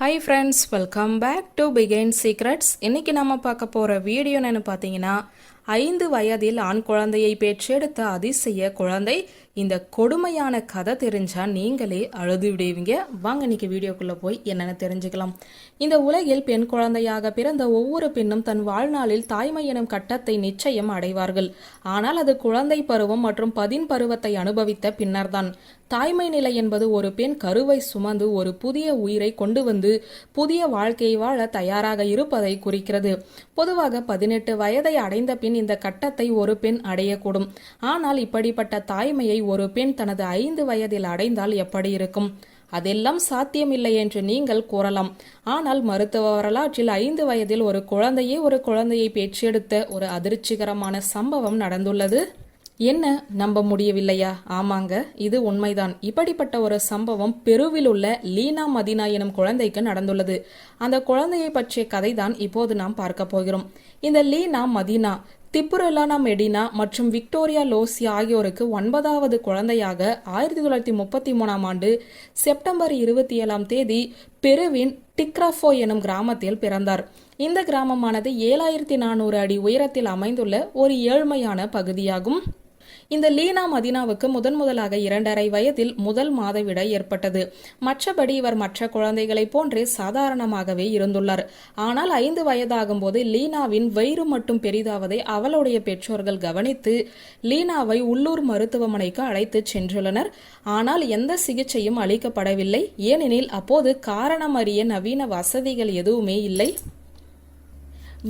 Hi friends, welcome back to Begin Secrets. இன்னைக்கு நம்ம பார்க்க போற வீடியோ என்னன்னு பார்த்தீங்கன்னா 5 வயதில் ஆண் குழந்தையை பெற்றெடுத்த அதிசய குழந்தை. இந்த கொடுமையான கதை தெரிஞ்சா நீங்களே அழுது விடுவீங்க. வாங்க இன்னைக்கு வீடியோக்குள்ள போய் என்னென்ன தெரிஞ்சுக்கலாம். இந்த உலகில் பெண் குழந்தையாக பிறந்த ஒவ்வொரு பெண்ணும் தன் வாழ்நாளில் தாய்மை எனும் கட்டத்தை நிச்சயம் அடைவார்கள். ஆனால் அது குழந்தை பருவம் மற்றும் பதின் பருவத்தை அனுபவித்த பின்னர்தான். தாய்மை நிலை என்பது ஒரு பெண் கருவை சுமந்து ஒரு புதிய உயிரை கொண்டு வந்து புதிய வாழ்க்கையை வாழ தயாராக இருப்பதை குறிக்கிறது. பொதுவாக 18 வயதை அடைந்த பின் இந்த கட்டத்தை ஒரு பெண் அடையக்கூடும். ஆனால் இப்படிப்பட்ட தாய்மையை ஒரு பெண் தனது 5 வயதில் அடைந்தால் எப்படி இருக்கும்? அதெல்லாம் சாத்தியமில்லை என்று நீங்கள் கூறலாம். ஆனால் மருத்துவ வரலாற்றில் 5 வயதில் ஒரு குழந்தையை பெற்றெடுத்த ஒரு அதிர்ச்சிகரமான சம்பவம் நடந்துள்ளது. என்ன, நம்ப முடியவில்லையா? ஆமாங்க, இது உண்மைதான். இப்படிப்பட்ட ஒரு சம்பவம் பெருவில் உள்ள லீனா மதினா எனும் குழந்தைக்கு நடந்துள்ளது. அந்த குழந்தையை பற்றிய கதை தான் இப்போது நாம் பார்க்க போகிறோம். இந்த லீனா மதினா திப்புரலானா மெடினா மற்றும் விக்டோரியா லோசி ஆகியோருக்கு 9வது குழந்தையாக 1933ஆம் ஆண்டு செப்டம்பர் 27ஆம் தேதி பெருவின் டிக்ராஃபோ எனும் கிராமத்தில் பிறந்தார். இந்த கிராமமானது 7400 அடி உயரத்தில் அமைந்துள்ள ஒரு ஏழ்மையான பகுதியாகும். இந்த லீனா மதினாவுக்கு முதலாக 2.5 வயதில் முதல் மாதவிடாய் ஏற்பட்டது. மற்றபடி இவர் மற்ற குழந்தைகளை போன்றே சாதாரணமாகவே இருந்துள்ளார். ஆனால் 5 வயதாகும் போது லீனாவின் வயிறு மட்டும் பெரிதாவதை அவளுடைய பெற்றோர்கள் கவனித்து லீனாவை உள்ளூர் மருத்துவமனைக்கு அழைத்து சென்றுள்ளனர். ஆனால் எந்த சிகிச்சையும் அளிக்கப்படவில்லை. ஏனெனில் அப்போது காரணம் அறிய நவீன வசதிகள் எதுவுமே இல்லை.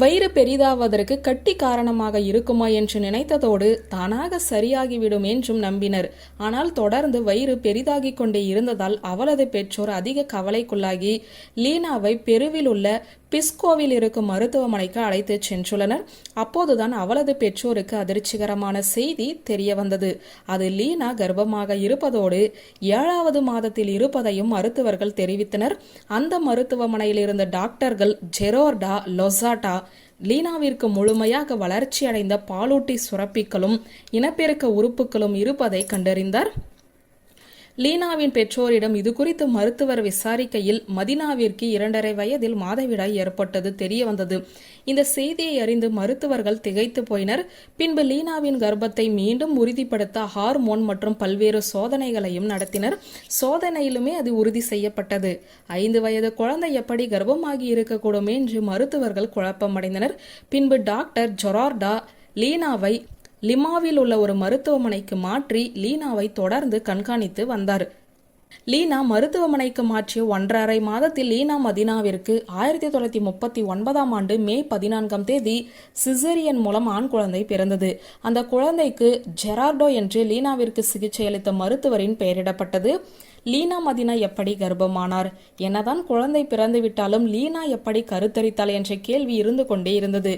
வயிறு பெரிதாவதற்கு கட்டி காரணமாக இருக்குமா என்று நினைத்ததோடு தானாக சரியாகிவிடும் என்றும் நம்பினர். ஆனால் தொடர்ந்து வயிறு பெரிதாகிக் கொண்டே இருந்ததால் அவளது பெற்றோர் அதிக கவலைக்குள்ளாகி லீனாவை பெருவில் உள்ள பிஸ்கோவில் இருக்கும் மருத்துவமனைக்கு அழைத்து சென்றுள்ளனர். அப்போதுதான் அவளது பெற்றோருக்கு அதிர்ச்சிகரமான செய்தி தெரிய வந்தது. அது லீனா கர்ப்பமாக இருப்பதோடு 7வது மாதத்தில் இருப்பதையும் மருத்துவர்கள் தெரிவித்தனர். அந்த மருத்துவமனையில் இருந்த டாக்டர்கள் ஜெரோர்டா லொசாட்டா லீனாவிற்கு முழுமையாக வளர்ச்சியடைந்த பாலூட்டி சுரப்பிகளும் இனப்பெருக்க உறுப்புகளும் இருப்பதை கண்டறிந்தார். லீனாவின் பெற்றோரிடம் இது குறித்து மருத்துவர் விசாரிக்கையில் மதினாவிற்கு 2.5 வயதில் மாதவிடாய் ஏற்பட்டது தெரிய வந்தது. இந்த செய்தியை அறிந்து மருத்துவர்கள் திகைத்து போயினர். பின்பு லீனாவின் கர்ப்பத்தை மீண்டும் உறுதிப்படுத்த ஹார்மோன் மற்றும் பல்வேறு சோதனைகளையும் நடத்தினர். சோதனையிலுமே அது உறுதி செய்யப்பட்டது. 5 வயது குழந்தை எப்படி கர்ப்பமாகி இருக்கக்கூடும் என்று மருத்துவர்கள் குழப்பமடைந்தனர். பின்பு டாக்டர் ஜொரார்டா லீனாவை லிமாவில் உள்ள ஒரு மருத்துவமனைக்கு மாற்றி லீனாவை தொடர்ந்து கண்காணித்து வந்தார். லீனா மருத்துவமனைக்கு மாற்றிய 1.5 மாதத்தில் லீனா மதினாவிற்கு 1939ஆம் ஆண்டு மே 14ஆம் தேதி சிசேரியன் மூலம் ஆண் குழந்தை பிறந்தது. அந்த குழந்தைக்கு ஜெரார்டோ என்று லீனாவிற்கு சிகிச்சை அளித்த மருத்துவரின் பெயரிடப்பட்டது. லீனா மதினா எப்படி கர்ப்பமானார்? என்னதான் குழந்தை பிறந்துவிட்டாலும் லீனா எப்படி கருத்தரித்தாள் என்ற கேள்வி இருந்து கொண்டே இருந்தது.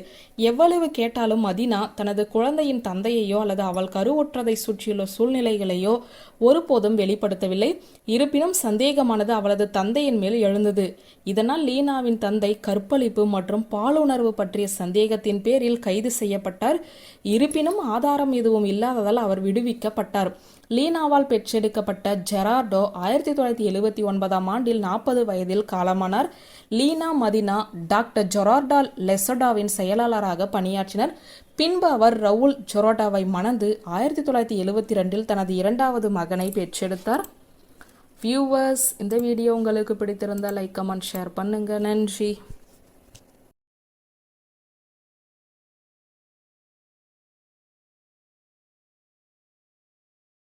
எவ்வளவு கேட்டாலும் மதினா தனது குழந்தையின் தந்தையையோ அல்லது அவள் கருவுற்றதை சுற்றியுள்ள சூழ்நிலைகளையோ ஒருபோதும் வெளிப்படுத்தவில்லை. இருப்பினும் சந்தேகமானது அவளது தந்தையின் மேல் எழுந்தது. இதனால் லீனாவின் தந்தை கற்பழிப்பு மற்றும் பாலுணர்வு பற்றிய சந்தேகத்தின் பேரில் கைது செய்யப்பட்டார். இருப்பினும் ஆதாரம் எதுவும் இல்லாததால் அவர் விடுவிக்கப்பட்டார். லீனாவால் பெற்றெடுக்கப்பட்ட ஜெரார்டோ 1979ஆம் ஆண்டில் 40 வயதில் காலமானார். லீனா மதினா டாக்டர் ஜொரார்டா லெசடாவின் செயலாளராக பணியாற்றினர். பின்பு அவர் ரவுல் ஜொராடாவை மணந்து 1972இல் தனது 2வது மகனை பெற்றெடுத்தார். வியூவர்ஸ், இந்த வீடியோ உங்களுக்கு பிடித்திருந்தால் லைக், கமெண்ட், ஷேர் பண்ணுங்க. நன்றி.